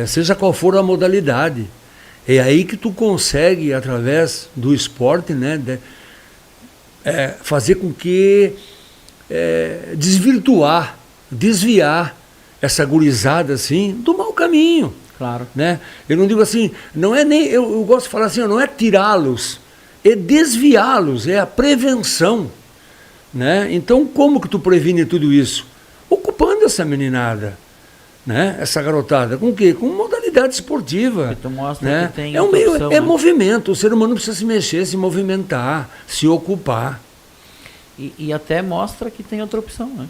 seja qual for a modalidade. É aí que tu consegue, através do esporte, né, fazer com que desviar essa gurizada assim do mau caminho. Claro. Né? Eu não digo assim, não é nem, eu gosto de falar assim, não é tirá-los, é desviá-los, é a prevenção. Né? Então, como que tu previne tudo isso? Ocupando essa meninada, né? Essa garotada, com o quê? Com modalidade esportiva. Que tu mostra, né? que tem opção, né? movimento, o ser humano precisa se mexer, se movimentar, se ocupar. E até mostra que tem outra opção, né?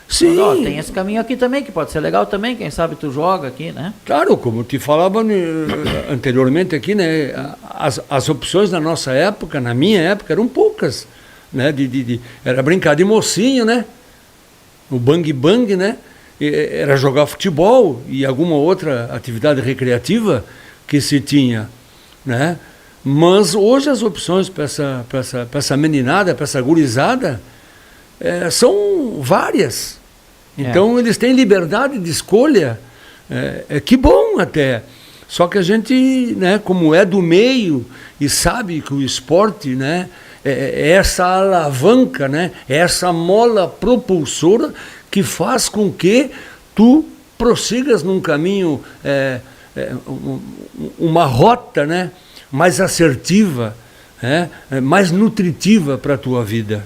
Sim. Mas, tem esse caminho aqui também, que pode ser legal também, quem sabe tu joga aqui, né? Claro, como eu te falava anteriormente aqui, né? As opções na nossa época, na minha época, eram poucas. Né? Era brincar de mocinho, né? O bang-bang, né? Era jogar futebol e alguma outra atividade recreativa que se tinha, né? Mas hoje as opções para essa meninada, para essa gurizada, são várias. Então eles têm liberdade de escolha, que bom até. Só que a gente, né, como é do meio e sabe que o esporte, né, é essa alavanca, né, é essa mola propulsora que faz com que tu prossigas num caminho, uma rota, né, mais assertiva, mais nutritiva para a tua vida.